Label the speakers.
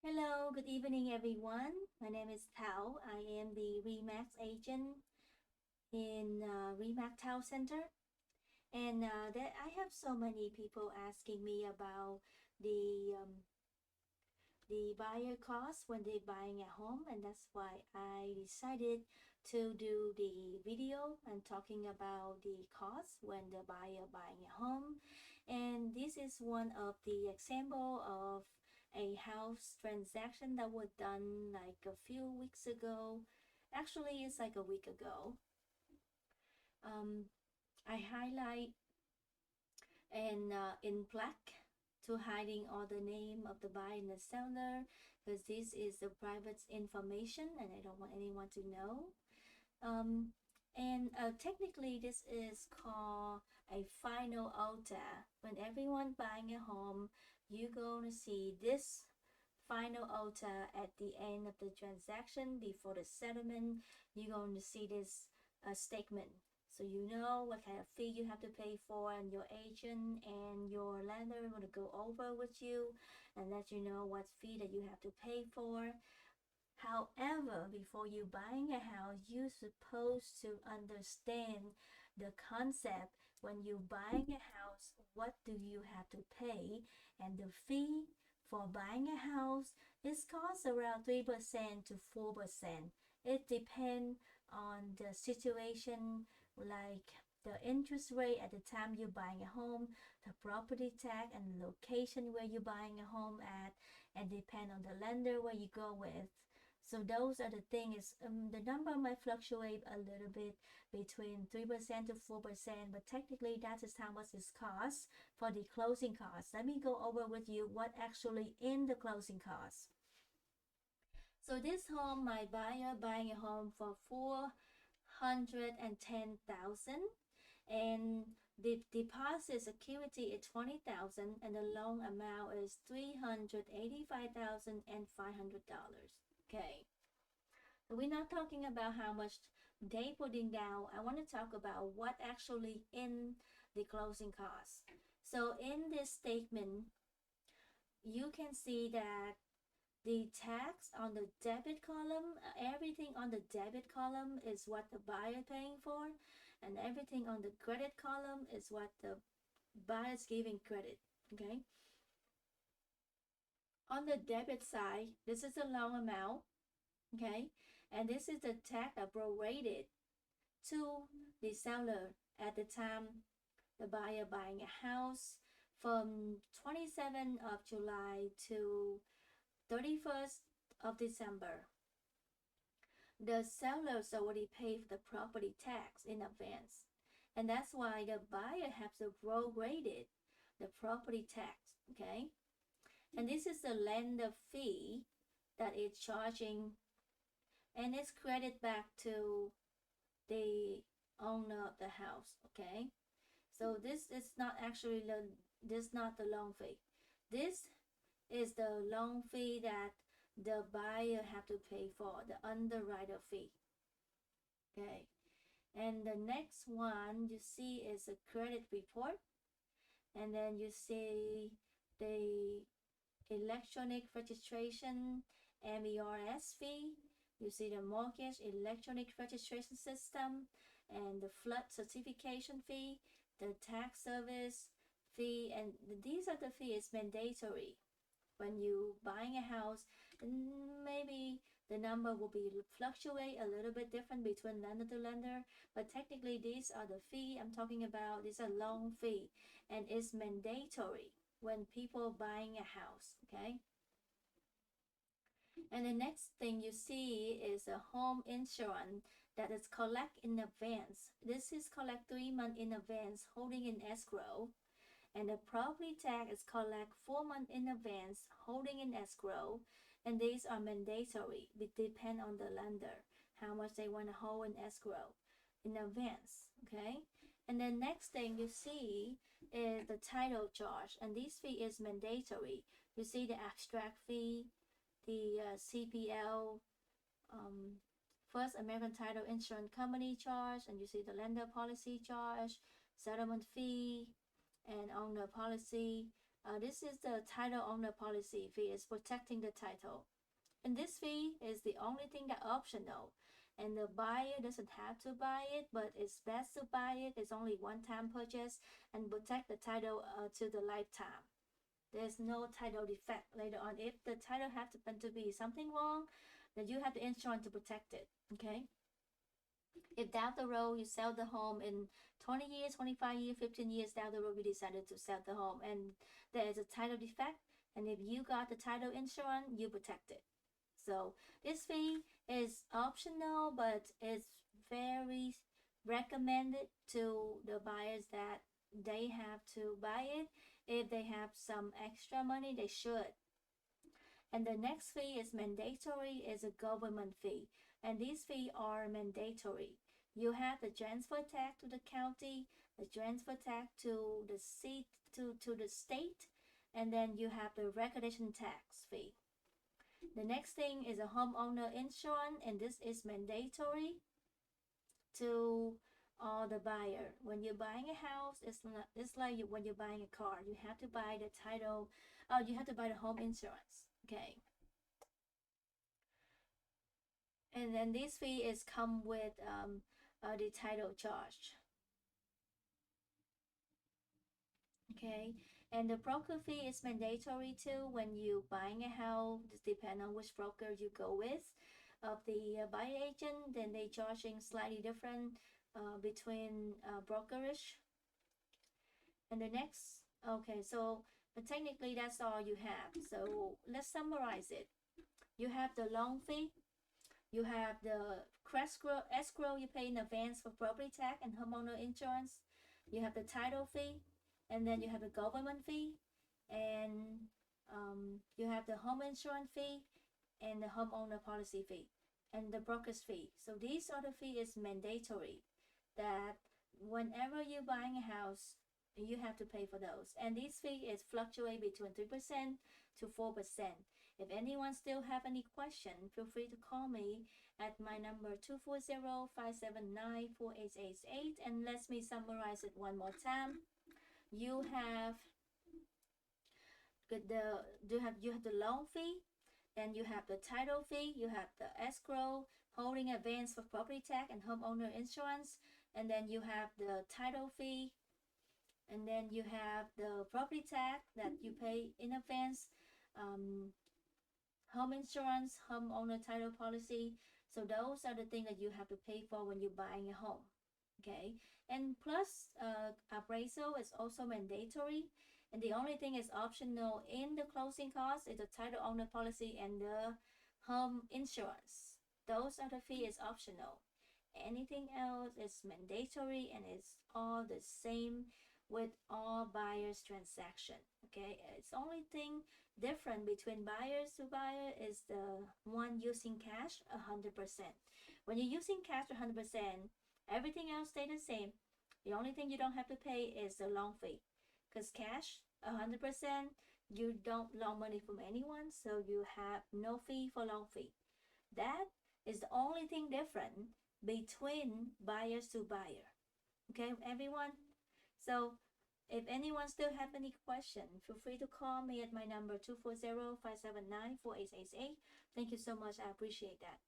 Speaker 1: Hello, good evening, everyone. My name is THAO. I am the REMAX agent in REMAX THAO Center. And that I have so many people asking me about the um, the buyer cost when they're buying a home, and that's why I decided to do the video and talking about the cost when the buyer buying a home. And this is one of the example of a house transaction that was done like a few weeks ago. Actually, it's like a week ago. um, I highlight and in black to hiding all the name of the buyer and the seller, because this is the private information and I don't want anyone to know. um, and technically this is called a final alta. When everyone buying a home, you're going to see this final alta at the end of the transaction before the settlement. You're going to see this statement, so you know what kind of fee you have to pay for, and your agent and your lender are going to go over with you and let you know what fee that you have to pay for. However, before you buying a house, you're supposed to understand the concept. When you buying a house, what do you have to pay? And the fee for buying a house is cost around 3% to 4%. It depends on the situation, like the interest rate at the time you're buying a home, the property tax, and the location where you're buying a home at, and depend on the lender where you go with. So those are the things. The number might fluctuate a little bit between 3% to 4%, but technically that is how much it costs for the closing costs. Let me go over with you what actually in the closing costs. So this home, my buyer buying a home for 410,000, and the deposit security is 20,000, and the loan amount is $385,500. Okay. We're not talking about how much they putting down. I want to talk about what actually in the closing costs. So in this statement, you can see that the tax on the debit column, everything on the debit column is what the buyer paying for, and everything on the credit column is what the buyer is giving credit. Okay. On the debit side, this is the loan amount. Okay, and this is the tax prorated to the seller at the time the buyer buying a house from 27th of July to 31st of December. The sellers already paid the property tax in advance, and that's why the buyer has to prorate the property tax. Okay, and this is the lender fee that it's charging, and it's credited back to the owner of the house. Okay, so this is not actually this not the loan fee. This is the loan fee that the buyer have to pay for, the underwriter fee. Okay, and the next one you see is a credit report, and then you see the electronic registration MERS fee. You see the mortgage electronic registration system, and the flood certification fee, the tax service fee, and these are the fees mandatory when you buying a house. Maybe the number will be fluctuate a little bit different between lender to lender, but technically these are the fee I'm talking about. These are loan fee, and it's mandatory when people buying a house. Okay, and the next thing you see is a home insurance that is collect in advance. This is collect 3 months in advance, holding in escrow. And the property tax is collect 4 months in advance, holding in escrow. And these are mandatory. It depend on the lender, how much they want to hold in escrow in advance. Okay. And the next thing you see is the title charge, and this fee is mandatory. You see the abstract fee, the CPL, First American Title Insurance Company charge, and you see the lender policy charge, settlement fee, and owner policy This is the title owner policy fee. Is protecting the title. And this fee is the only thing that optional. And the buyer doesn't have to buy it, but it's best to buy it. It's only one-time purchase and protect the title to the lifetime. There's no title defect later on. If the title happens to be something wrong, then you have the insurance to protect it. Okay. If down the road you sell the home in 20 years, 25 years, 15 years down the road, you decided to sell the home and there is a title defect, and if you got the title insurance, you protect it. So this fee is optional, but it's very recommended to the buyers that they have to buy it. If they have some extra money, they should. And the next fee is mandatory, is a government fee. And these fees are mandatory. You have the transfer tax to the county, the transfer tax to the seat to the state, and then you have the recordation tax fee. The next thing is a homeowner insurance, and this is mandatory to all the buyer. When you're buying a house, it's like when you're buying a car. You have to buy the title. You have to buy the home insurance. Okay. And then this fee is come with the title charge. Okay. And the broker fee is mandatory too when you buying a house. It depends on which broker you go with. Of the buyer agent, then they charging slightly different between brokerage. And the next, okay, so but technically that's all you have. So let's summarize it. You have the loan fee, you have the escrow you pay in advance for property tax and homeowner insurance, you have the title fee, and then you have the government fee, and you have the home insurance fee and the homeowner policy fee and the broker's fee. So these are the fee is mandatory that whenever you're buying a house, you have to pay for those. And this fee is fluctuate between 3% to 4%. If anyone still have any question, feel free to call me at my number 240-579-4888. And let me summarize it one more time. You have you have the loan fee, then you have the title fee, you have the escrow, holding advance for property tax and homeowner insurance, and then you have the title fee, and then you have the property tax that you pay in advance, home insurance, homeowner title policy. So those are the things that you have to pay for when you're buying a home. Okay, and plus appraisal is also mandatory, and the only thing is optional in the closing cost is the title owner policy and the home insurance. Those are the fee is optional. Anything else is mandatory, and it's all the same with all buyers transaction. Okay, it's only thing different between buyers to buyer is the one using cash 100%. When you're using cash 100%, everything else stay the same. The only thing you don't have to pay is the loan fee, because cash 100%, you don't loan money from anyone, so you have no fee for loan fee. That is the only thing different between buyers to buyer. Okay, everyone. So if anyone still have any question, feel free to call me at my number 240-579-4888. Thank you so much. I appreciate that.